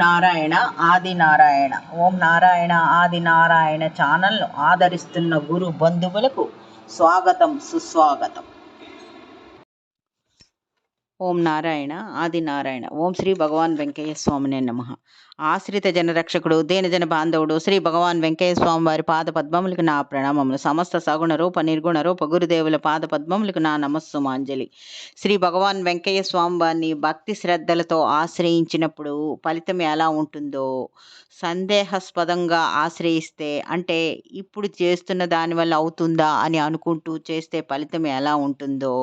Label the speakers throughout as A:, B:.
A: నారాయణ ఆది నారాయణ. ఓం నారాయణ ఆది నారాయణ ఛానల్ను ఆదరిస్తున్న గురు బంధువులకు స్వాగతం, సుస్వాగతం. ఓం నారాయణ ఆది నారాయణ. ఓం శ్రీ భగవాన్ వెంకయ్య స్వామినే నమః. ఆశ్రిత జనరక్షకుడు, దేనజన బాంధవుడు శ్రీ భగవాన్ వెంకయ్య స్వామి వారి పాద పద్మములకు నా ప్రణామములు. సమస్త సగుణ రూప నిర్గుణ రూప గురుదేవుల పాద పద్మములకు నా నమస్సుమాంజలి. శ్రీ భగవాన్ వెంకయ్య స్వామి వారిని భక్తి శ్రద్ధలతో ఆశ్రయించినప్పుడు ఫలితం ఎలా ఉంటుందో, సందేహాస్పదంగా ఆశ్రయిస్తే, అంటే ఇప్పుడు చేస్తున్న దానివల్ల అవుతుందా అని అనుకుంటూ చేస్తే ఫలితం ఎలా ఉంటుందో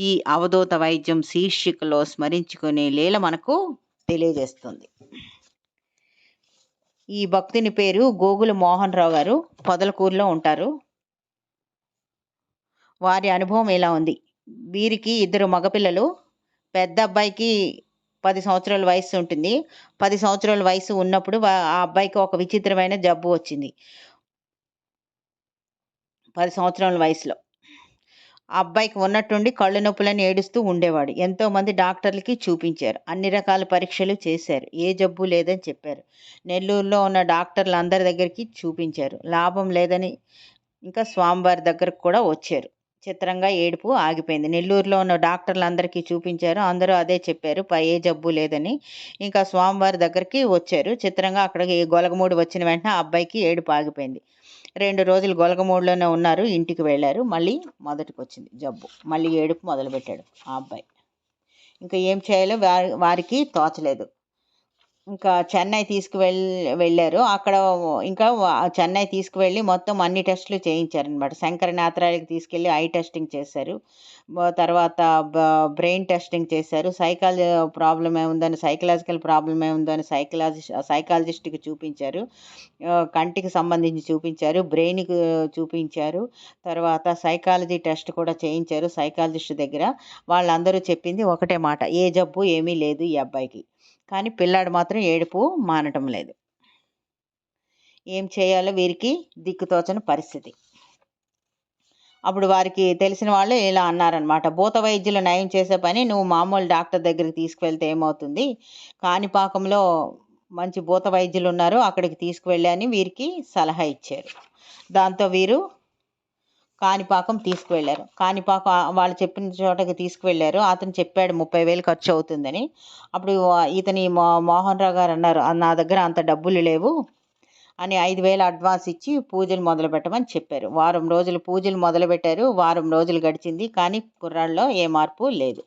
A: ఈ అవధూత వైద్యం శీర్షికలో స్మరించుకునే లీల మనకు తెలియజేస్తుంది. ఈ భక్తుని పేరు గోగుల మోహన్ రావు గారు, పొదలకూరులో ఉంటారు. వారి అనుభవం ఇలా ఉంది. వీరికి 2 మగపిల్లలు. పెద్ద అబ్బాయికి 10 సంవత్సరాల వయసు ఉంటుంది. 10 సంవత్సరాల వయసు ఉన్నప్పుడు ఆ అబ్బాయికి ఒక విచిత్రమైన జబ్బు వచ్చింది. 10 సంవత్సరాల వయసులో ఆ అబ్బాయికి ఉన్నట్టుండి కళ్ళు నొప్పులని ఏడుస్తూ ఉండేవాడు. ఎంతోమంది డాక్టర్లకి చూపించారు, అన్ని రకాల పరీక్షలు చేశారు, ఏ జబ్బు లేదని చెప్పారు. నెల్లూరులో ఉన్న డాక్టర్లు అందరి దగ్గరికి చూపించారు, లాభం లేదని ఇంకా స్వామివారి దగ్గరకు కూడా వచ్చారు. చిత్రంగా ఏడుపు ఆగిపోయింది. నెల్లూరులో ఉన్న డాక్టర్లు అందరికీ చూపించారు, అందరూ అదే చెప్పారు, ఏ జబ్బు లేదని. ఇంకా స్వామివారి దగ్గరికి వచ్చారు. చిత్రంగా అక్కడికి గొలగమూడి వచ్చిన వెంటనే ఆ అబ్బాయికి ఏడుపు ఆగిపోయింది. 2 రోజులు గొలగమూడిలోనే ఉన్నారు. ఇంటికి వెళ్ళారు. మళ్ళీ మొదటికి వచ్చింది జబ్బు. మళ్ళీ ఏడుపు మొదలుపెట్టాడు ఆ అబ్బాయి. ఇంకా ఏం చేయాలో వారికి తోచలేదు. ఇంకా చెన్నై వెళ్ళారు. అక్కడ ఇంకా చెన్నై తీసుకువెళ్ళి మొత్తం అన్ని టెస్టులు చేయించారనమాట. శంకర నేత్రాలయకి తీసుకెళ్ళి ఐ టెస్టింగ్ చేశారు. తర్వాత బ్రెయిన్ టెస్టింగ్ చేశారు. సైకలాజికల్ ప్రాబ్లం ఏముందని సైకాలజిస్ట్కి చూపించారు. కంటికి సంబంధించి చూపించారు, బ్రెయిన్కి చూపించారు. తర్వాత సైకాలజీ టెస్ట్ కూడా చేయించారు సైకాలజిస్ట్ దగ్గర. వాళ్ళందరూ చెప్పింది ఒకటే మాట, ఏ జబ్బు ఏమీ లేదు ఈ అబ్బాయికి. కానీ పిల్లాడు మాత్రం ఏడుపు మానటం లేదు. ఏం చేయాలో వీరికి దిక్కుతోచని పరిస్థితి. అప్పుడు వారికి తెలిసిన వాళ్ళు ఇలా అన్నారనమాట, భూత వైద్యులు నయం చేసే పని నువ్వు మామూలు డాక్టర్ దగ్గరికి తీసుకువెళ్తే ఏమవుతుంది, కాణిపాకంలో మంచి భూత వైద్యులు ఉన్నారు, అక్కడికి తీసుకువెళ్ళి అని వీరికి సలహా ఇచ్చారు. దాంతో వీరు కాణిపాకం తీసుకువెళ్ళారు. కాణిపాకం వాళ్ళు చెప్పిన చోటకి తీసుకువెళ్ళారు. అతను చెప్పాడు 30,000 ఖర్చు అవుతుందని. అప్పుడు ఇతని మోహన్ రావు గారు అన్నారు, నా దగ్గర అంత డబ్బులు లేవు అని 5,000 అడ్వాన్స్ ఇచ్చి పూజలు మొదలు పెట్టమని చెప్పారు. వారం రోజులు పూజలు మొదలుపెట్టారు. వారం రోజులు గడిచింది, కానీ కుర్రాళ్ళలో ఏ మార్పు లేదు.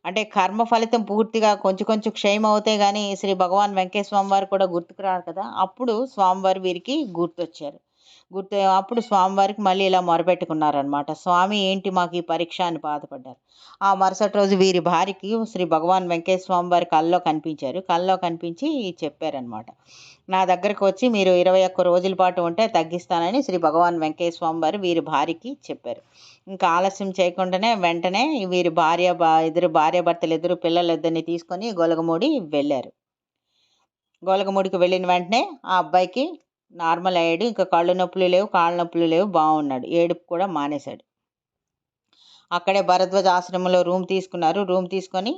A: అంటే కర్మ ఫలితం పూర్తిగా కొంచెం కొంచెం క్షయం అవుతాయి, కానీ శ్రీ భగవాన్ వెంకయ్య స్వామి వారు కూడా గుర్తుకు రారు కదా. అప్పుడు స్వామివారు వీరికి గుర్తొచ్చారు. అప్పుడు స్వామివారికి మళ్ళీ ఇలా మొరపెట్టుకున్నారనమాట. స్వామి ఏంటి మాకు ఈ పరీక్ష అని బాధపడ్డారు. ఆ మరుసటి రోజు వీరి భార్యకి శ్రీ భగవాన్ వెంకయ్య స్వామి వారి కల్లో కనిపించారు. కల్లో కనిపించి చెప్పారనమాట, నా దగ్గరకు వచ్చి మీరు 21 రోజుల పాటు ఉంటే తగ్గిస్తానని శ్రీ భగవాన్ వెంకయ్య స్వామి వారు వీరి భార్యకి చెప్పారు. ఇంకా ఆలస్యం చేయకుండానే వెంటనే వీరి భార్యాభర్తలు ఇద్దరు పిల్లలిద్దరిని తీసుకొని గొలగమూడి వెళ్ళారు. గొలగమూడికి వెళ్ళిన వెంటనే ఆ అబ్బాయికి నార్మల్ అయ్యాడు. ఇంకా కళ్ళు నొప్పులు లేవు, కాళ్ళ నొప్పులు లేవు, బాగున్నాడు. ఏడుపు కూడా మానేశాడు. అక్కడే భరద్వాజ ఆశ్రమంలో రూమ్ తీసుకున్నారు. రూమ్ తీసుకొని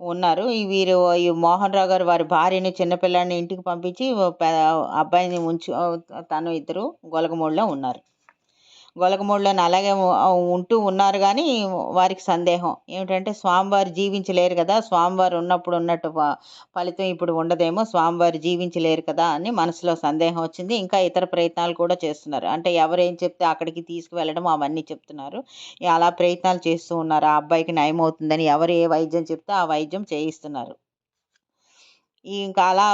A: ఉన్నారు. ఈ మోహన్ రావు గారు వారి భార్యని చిన్నపిల్లాడిని ఇంటికి పంపించి అబ్బాయిని తను ఇద్దరు గొలగమూడిలో ఉన్నారు. గొలగమూడిలోని అలాగే ఉంటూ ఉన్నారు. కానీ వారికి సందేహం ఏమిటంటే, స్వామివారు జీవించలేరు కదా, స్వామివారు ఉన్నప్పుడు ఉన్నట్టు ఫలితం ఇప్పుడు ఉండదేమో, స్వామివారు జీవించలేరు కదా అని మనసులో సందేహం వచ్చింది. ఇంకా ఇతర ప్రయత్నాలు కూడా చేస్తున్నారు. అంటే ఎవరేం చెప్తే అక్కడికి తీసుకువెళ్ళడం అవన్నీ చెప్తున్నారు. అలా ప్రయత్నాలు చేస్తూ ఉన్నారు. ఆ అబ్బాయికి నయం అవుతుందని ఎవరు ఏ వైద్యం చెప్తే ఆ వైద్యం చేయిస్తున్నారు. ఇంకా అలా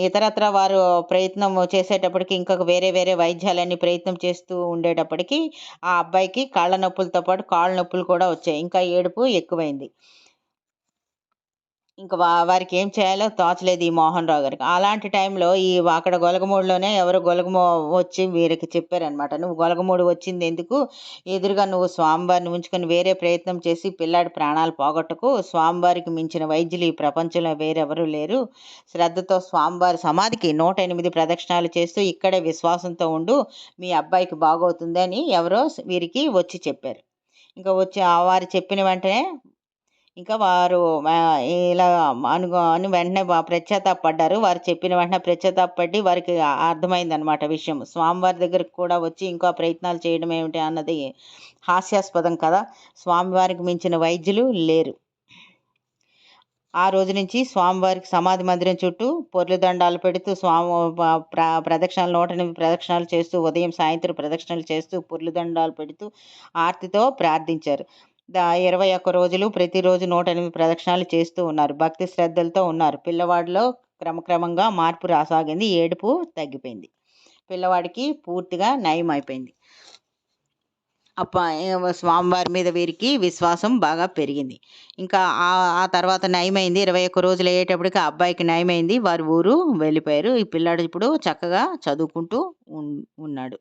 A: ఇతరత్ర వారు ప్రయత్నం చేసేటప్పటికి ఇంకొక వేరే వేరే వైద్యాలన్నీ ప్రయత్నం చేస్తూ ఉండేటప్పటికి ఆ అబ్బాయికి కాళ్ళ నొప్పులతో పాటు కాళ్ళ నొప్పులు కూడా వచ్చాయి. ఇంకా ఏడుపు ఎక్కువైంది. ఇంకా వారికి ఏం చేయాలో తోచలేదు ఈ మోహన్ రావు గారికి. అలాంటి టైంలో అక్కడ గొలగమూడిలోనే ఎవరో వచ్చి వీరికి చెప్పారనమాట, నువ్వు గొలగమూడి వచ్చింది ఎందుకు, ఎదురుగా నువ్వు స్వామివారిని ఉంచుకొని వేరే ప్రయత్నం చేసి పిల్లాడి ప్రాణాలు పోగొట్టకు, స్వామివారికి మించిన వైద్యులు ఈ ప్రపంచంలో వేరెవరూ లేరు, శ్రద్ధతో స్వామివారి సమాధికి 108 ప్రదక్షిణాలు చేస్తూ ఇక్కడే విశ్వాసంతో ఉండు, మీ అబ్బాయికి బాగవుతుంది అని ఎవరో వీరికి వచ్చి చెప్పారు. ఇంకా వారు చెప్పిన వెంటనే ఇంకా వారు ఇలా అని వెంటనే పడ్డారు. వారు చెప్పిన వెంటనే పశ్చాత్తాపపడి వారికి అర్థమైందనమాట విషయం. స్వామివారి దగ్గరికి కూడా వచ్చి ఇంకా ప్రయత్నాలు చేయడం ఏమిటి అన్నది హాస్యాస్పదం కదా! స్వామివారికి మించిన వైద్యులు లేరు. ఆ రోజు నుంచి స్వామివారికి సమాధి మందిరం చుట్టూ పొర్లు దండాలు పెడుతూ ప్రదక్షిణాలు 108 ప్రదక్షిణాలు చేస్తూ ఉదయం, సాయంత్రం ప్రదక్షిణలు చేస్తూ పొర్లు దండాలు పెడుతూ ఆర్తితో ప్రార్థించారు. 21 రోజులు ప్రతిరోజు 108 ప్రదక్షిణాలు చేస్తూ ఉన్నారు. భక్తి శ్రద్ధలతో ఉన్నారు. పిల్లవాడిలో క్రమక్రమంగా మార్పు రాసాగింది. ఏడుపు తగ్గిపోయింది. పిల్లవాడికి పూర్తిగా నయం అయిపోయింది. స్వామివారి మీద వీరికి విశ్వాసం బాగా పెరిగింది. ఇంకా ఆ తర్వాత నయమైంది. 21 రోజులు అయ్యేటప్పటికి ఆ అబ్బాయికి నయమైంది. వారి ఊరు వెళ్ళిపోయారు. ఈ పిల్లాడు ఇప్పుడు చక్కగా చదువుకుంటూ ఉన్నాడు.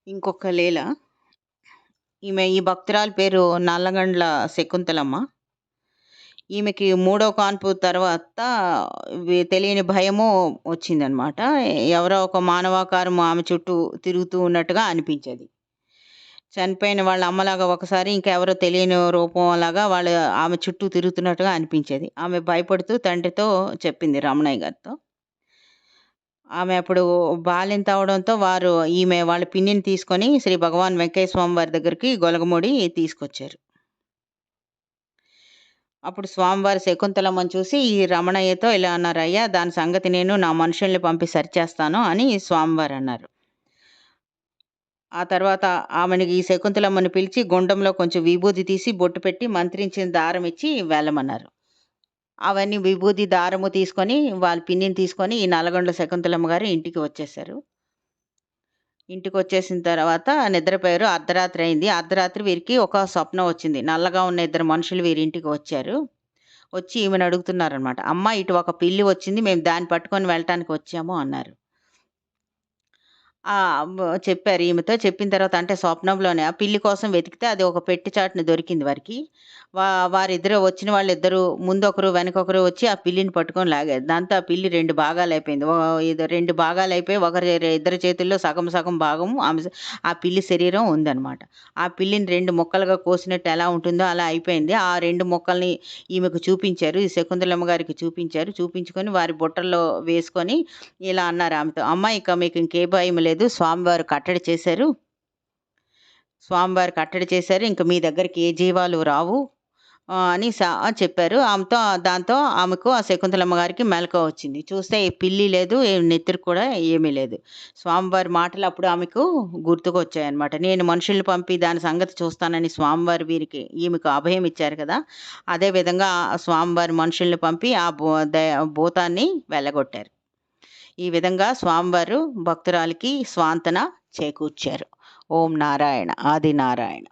A: ఇంకొక లీల. ఈ భక్తురాలి పేరు నల్లగండ్ల శకుంతలమ్మ. ఈమెకి మూడో కాన్పు తర్వాత తెలియని భయము వచ్చిందనమాట. ఎవరో ఒక మానవాకారం ఆమె చుట్టూ తిరుగుతూ ఉన్నట్టుగా అనిపించేది. చనిపోయిన వాళ్ళ అమ్మలాగా ఒకసారి, ఇంకెవరో తెలియని రూపం లాగా వాళ్ళు ఆమె చుట్టూ తిరుగుతున్నట్టుగా అనిపించేది. ఆమె భయపడుతూ తండ్రితో చెప్పింది, రమణయ్య గారితో. ఆమె అప్పుడు బాలింత అవడంతో వాళ్ళ పిన్నిని తీసుకొని శ్రీ భగవాన్ వెంకయ్య స్వామి వారి దగ్గరికి గొలగమూడి తీసుకొచ్చారు. అప్పుడు స్వామివారి శకుంతలమ్మని చూసి ఈ రమణయ్యతో ఇలా అన్నారు, అయ్యా దాని సంగతి నేను నా మనుషుల్ని పంపి సరిచేస్తాను అని స్వామివారు అన్నారు. ఆ తర్వాత ఆమెకి ఈ శకుంతలమ్మని పిలిచి గుండంలో కొంచెం విభూది తీసి బొట్టు పెట్టి మంత్రించిన దారం ఇచ్చి వెళ్ళమన్నారు. అవన్నీ విభూది దారము తీసుకొని వాళ్ళ పిన్నిని తీసుకొని ఈ నల్లగొండల శకుంతలమ్మ గారు ఇంటికి వచ్చేసారు. ఇంటికి వచ్చేసిన తర్వాత నిద్రపోయారు. అర్ధరాత్రి అయింది. అర్ధరాత్రి వీరికి ఒక స్వప్నం వచ్చింది. నల్లగా ఉన్న 2 మనుషులు వీరి ఇంటికి వచ్చారు. వచ్చి ఈమెను అడుగుతున్నారనమాట. అమ్మ ఇటు ఒక పిల్లి వచ్చింది, మేము దాన్ని పట్టుకొని వెళ్ళటానికి వచ్చాము అన్నారు. చెప్పారు ఈమెతో. చెప్పిన తర్వాత అంటే స్వప్నంలోనే ఆ పిల్లి కోసం వెతికితే అది ఒక పెట్టి చాటున దొరికింది వారికి. వారిద్దరూ వచ్చిన వాళ్ళిద్దరూ ముందొకరు వెనకొకరు వచ్చి ఆ పిల్లిని పట్టుకొని లాగారు. దాంతో ఆ పిల్లి 2 భాగాలైపోయింది. 2 భాగాలైపోయి ఇద్దరి చేతుల్లో సగం సగం భాగం ఆ పిల్లి శరీరం ఉందనమాట. ఆ పిల్లిని 2 ముక్కలుగా కోసినట్టు ఎలా ఉంటుందో అలా అయిపోయింది. ఆ 2 ముక్కల్ని ఈమెకు చూపించారు. ఈ శకుంతలమ్మ గారికి చూపించారు. చూపించుకొని వారి బుట్టల్లో వేసుకొని ఇలా అన్నారు ఆమెతో, అమ్మ ఇక మీకు ఇంకే భయం లేదు. స్వామివారు కట్టడి చేశారు. ఇంక మీ దగ్గరికి ఏ జీవాలు రావు అని చెప్పారు. దాంతో ఆమెకు ఆ శకుంతలమ్మ గారికి మెలకువ వచ్చింది. చూస్తే ఏ పిల్లి లేదు, నెత్తురు కూడా ఏమీ లేదు. స్వామివారి మాటలు అప్పుడు ఆమెకు గుర్తుకొచ్చాయన్నమాట. నేను మనుషుల్ని పంపి దాని సంగతి చూస్తానని స్వామివారు ఈమెకు అభయం ఇచ్చారు కదా! అదేవిధంగా స్వామివారి మనుషుల్ని పంపి ఆ భూతాన్ని వెళ్ళగొట్టారు. ఈ విధంగా స్వామివారు భక్తురాలికి స్వాంతన చేకూర్చారు. ఓం నారాయణ ఆది నారాయణ.